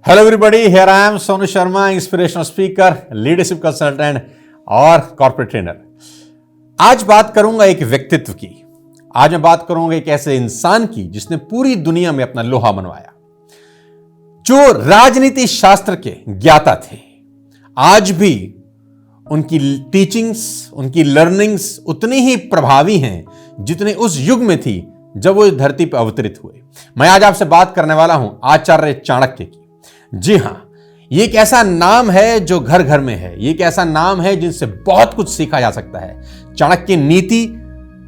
Hello everybody, here I am Sonu Sharma, inspirational speaker, leadership consultant और corporate trainer. आज बात करूंगा एक व्यक्तित्व की। आज मैं बात करूंगा एक ऐसे इंसान की जिसने पूरी दुनिया में अपना लोहा मनवाया, जो राजनीति शास्त्र के ज्ञाता थे। आज भी उनकी टीचिंग्स, उनकी लर्निंग्स उतनी ही प्रभावी हैं जितने उस युग में थी जब वो इस धरती पर अवतरित हुए। मैं आज आपसे बात करने वाला हूं आचार्य चाणक्य की। जी हां, ये एक ऐसा नाम है जो घर घर में है। ये एक ऐसा नाम है जिनसे बहुत कुछ सीखा जा सकता है। चाणक्य नीति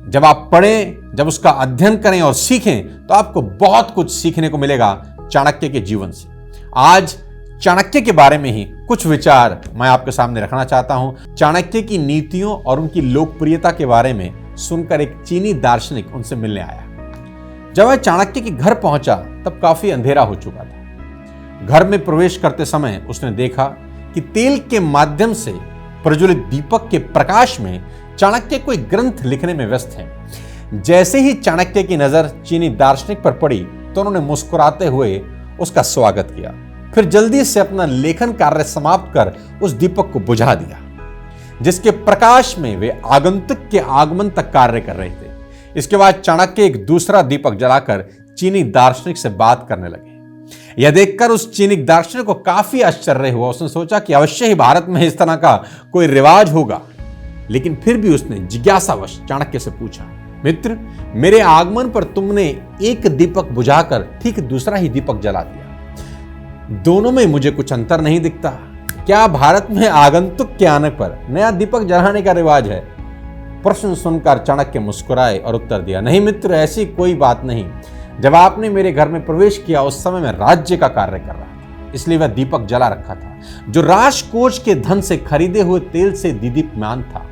जब आप पढ़ें, जब उसका अध्ययन करें और सीखें तो आपको बहुत कुछ सीखने को मिलेगा चाणक्य के जीवन से। आज चाणक्य के बारे में ही कुछ विचार मैं आपके सामने रखना चाहता हूं। चाणक्य की नीतियों और उनकी लोकप्रियता के बारे में सुनकर एक चीनी दार्शनिक उनसे मिलने आया। जब वह चाणक्य के घर पहुंचा तब काफी अंधेरा हो चुका था। घर में प्रवेश करते समय उसने देखा कि तेल के माध्यम से प्रज्वलित दीपक के प्रकाश में चाणक्य कोई ग्रंथ लिखने में व्यस्त हैं। जैसे ही चाणक्य की नजर चीनी दार्शनिक पर पड़ी तो उन्होंने मुस्कुराते हुए उसका स्वागत किया, फिर जल्दी से अपना लेखन कार्य समाप्त कर उस दीपक को बुझा दिया, जिसके प्रकाश में वे आगंतुक के आगमन तक कार्य कर रहे थे। इसके बाद चाणक्य एक दूसरा दीपक जलाकर चीनी दार्शनिक से बात करने लगे। यह देखकर उस चीनी दार्शनिक को काफी आश्चर्य हुआ। उसने सोचा कि अवश्य ही भारत में इस तरह का कोई रिवाज होगा, लेकिन फिर भी उसने जिज्ञासावश चाणक्य से पूछा, मित्र, मेरे आगमन पर तुमने एक दीपक बुझाकर ठीक दूसरा ही दीपक जला दिया। दोनों में मुझे कुछ अंतर नहीं दिखता। क्या भारत में आगंतुक के आने पर नया दीपक जलाने का रिवाज है? प्रश्न सुनकर चाणक्य मुस्कुराए और उत्तर दिया, नहीं मित्र, ऐसी कोई बात नहीं। जब आपने मेरे घर में प्रवेश किया उस समय मैं राज्य का कार्य कर रहा था, इसलिए वह दीपक जला रखा था जो राजकोष के धन से खरीदे हुए तेल से दीदीप्यमान था।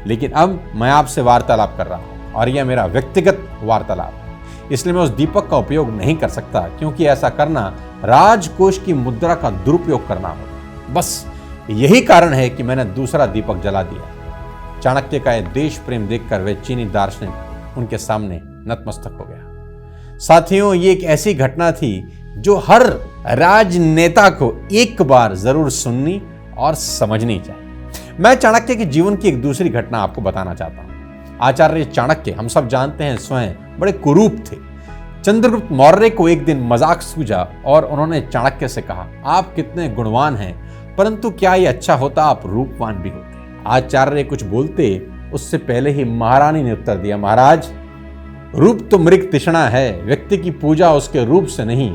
लेकिन अब मैं आपसे वार्तालाप कर रहा हूं और यह मेरा व्यक्तिगत वार्तालाप है, इसलिए मैं उस दीपक का उपयोग नहीं कर सकता, क्योंकि ऐसा करना राजकोष की मुद्रा का दुरुपयोग करना होगा। बस यही कारण है कि मैंने दूसरा दीपक जला दिया। चाणक्य का यह देश प्रेम देखकर वे चीनी दार्शनिक उनके सामने नतमस्तक हो गया। साथियों, ये एक ऐसी घटना थी जो हर राजनेता को एक बार जरूर सुननी और समझनी चाहिए। मैं चाणक्य के जीवन की एक दूसरी घटना आपको बताना चाहता हूं। आचार्य चाणक्य, हम सब जानते हैं, स्वयं बड़े कुरूप थे। चंद्रगुप्त मौर्य को एक दिन मजाक सूझा और उन्होंने चाणक्य से कहा, आप कितने गुणवान हैं, परंतु क्या यह अच्छा होता आप रूपवान भी होते। आचार्य कुछ बोलते उससे पहले ही महारानी ने उत्तर दिया, महाराज, रूप तो मृग तृष्णा है, व्यक्ति की पूजा उसके रूप से नहीं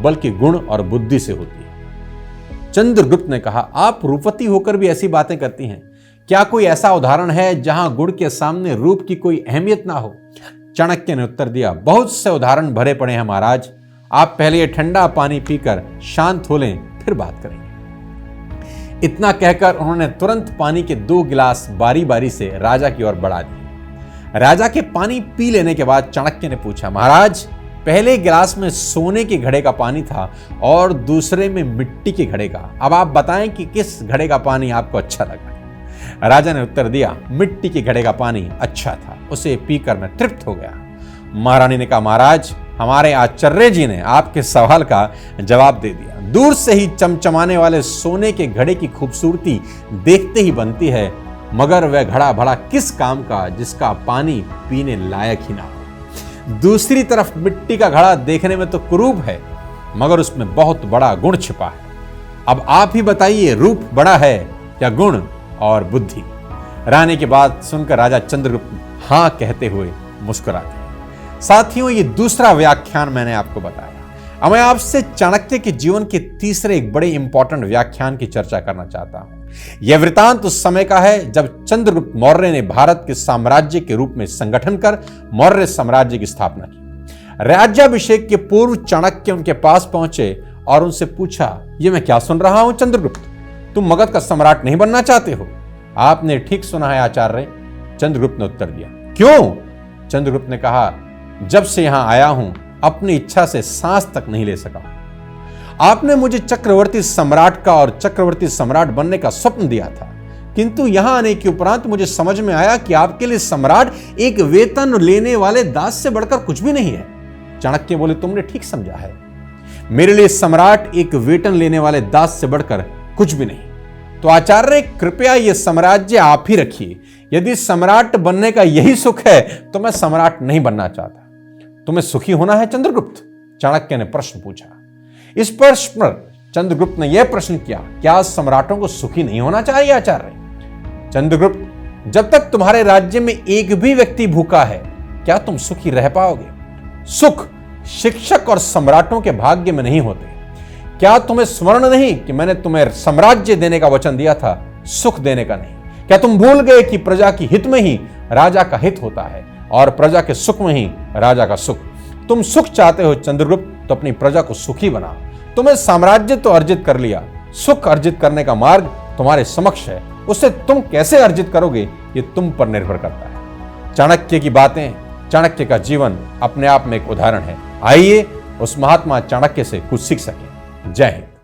बल्कि गुण और बुद्धि से होती है। चंद्रगुप्त ने कहा, आप रूपवती होकर भी ऐसी बातें करती हैं, क्या कोई ऐसा उदाहरण है जहां गुण के सामने रूप की कोई अहमियत ना हो? चाणक्य ने उत्तर दिया, बहुत से उदाहरण भरे पड़े हैं महाराज, आप पहले ये ठंडा पानी पीकर शांत हो लें, फिर बात करेंगे। इतना कहकर उन्होंने तुरंत पानी के 2 गिलास बारी बारी से राजा की ओर बढ़ा दिए। राजा के पानी पी लेने के बाद चाणक्य ने पूछा, महाराज, पहले गिलास में सोने के घड़े का पानी था और दूसरे में मिट्टी के घड़े का। अब आप बताएं कि किस घड़े का पानी आपको अच्छा लगा? राजा ने उत्तर दिया, मिट्टी के घड़े का पानी अच्छा था, उसे पीकर मैं तृप्त हो गया। महारानी ने कहा, महाराज, हमारे आचार्य जी ने आपके सवाल का जवाब दे दिया। दूर से ही चमचमाने वाले सोने के घड़े की खूबसूरती देखते ही बनती है, मगर वह घड़ा भला किस काम का जिसका पानी पीने लायक ही ना हो। दूसरी तरफ मिट्टी का घड़ा देखने में तो कुरूप है, मगर उसमें बहुत बड़ा गुण छिपा है। अब आप ही बताइए, रूप बड़ा है या गुण और बुद्धि? रानी की बात सुनकर राजा चंद्रगुप्त हां कहते हुए मुस्कुरा दिए। साथियों, ये दूसरा व्याख्यान मैंने आपको बताया। अब मैं आपसे चाणक्य के जीवन के तीसरे एक बड़े इंपॉर्टेंट व्याख्यान की चर्चा करना चाहता हूं। यह वृतांत उस समय का है जब चंद्रगुप्त मौर्य ने भारत के साम्राज्य के रूप में संगठन कर मौर्य साम्राज्य की स्थापना की। राज्याभिषेक के पूर्व चाणक्य उनके पास पहुंचे और उनसे पूछा, यह मैं क्या सुन रहा हूं चंद्रगुप्त, तुम मगध का सम्राट नहीं बनना चाहते हो? आपने ठीक सुना है आचार्य, चंद्रगुप्त ने उत्तर दिया। क्यों? चंद्रगुप्त ने कहा, जब से यहां आया हूं अपनी इच्छा से सांस तक नहीं ले सका। आपने मुझे चक्रवर्ती सम्राट का और चक्रवर्ती सम्राट बनने का स्वप्न दिया था, किंतु यहां आने के उपरांत मुझे समझ में आया कि आपके लिए सम्राट एक वेतन लेने वाले दास से बढ़कर कुछ भी नहीं है। चाणक्य बोले, तुमने ठीक समझा है। मेरे लिए सम्राट एक वेतन लेने वाले दास से बढ़कर कुछ भी नहीं। तो आचार्य, कृपया यह साम्राज्य आप ही रखिए। यदि सम्राट बनने का यही सुख है तो मैं सम्राट नहीं बनना चाहता। तुम्हें सुखी होना है चंद्रगुप्त? चाणक्य ने प्रश्न पूछा। इस प्रश्न पर चंद्रगुप्त ने यह प्रश्न किया, क्या सम्राटों को सुखी नहीं होना चाहिए आचार्य? चंद्रगुप्त, जब तक तुम्हारे राज्य में एक भी व्यक्ति भूखा है, क्या तुम सुखी रह पाओगे? सुख शिक्षक और सम्राटों के भाग्य में नहीं होते। क्या तुम्हें स्मरण नहीं कि मैंने तुम्हें साम्राज्य देने का वचन दिया था, सुख देने का नहीं? क्या तुम भूल गए कि प्रजा की हित में ही राजा का हित होता है और प्रजा के सुख में ही राजा का सुख? तुम सुख चाहते हो चंद्रगुप्त, तो अपनी प्रजा को सुखी बनाओ। तुम्हें साम्राज्य तो अर्जित कर लिया, सुख अर्जित करने का मार्ग तुम्हारे समक्ष है। उसे तुम कैसे अर्जित करोगे, ये तुम पर निर्भर करता है। चाणक्य की बातें, चाणक्य का जीवन अपने आप में एक उदाहरण है। आइए उस महात्मा चाणक्य से कुछ सीख सकें। जय हिंद।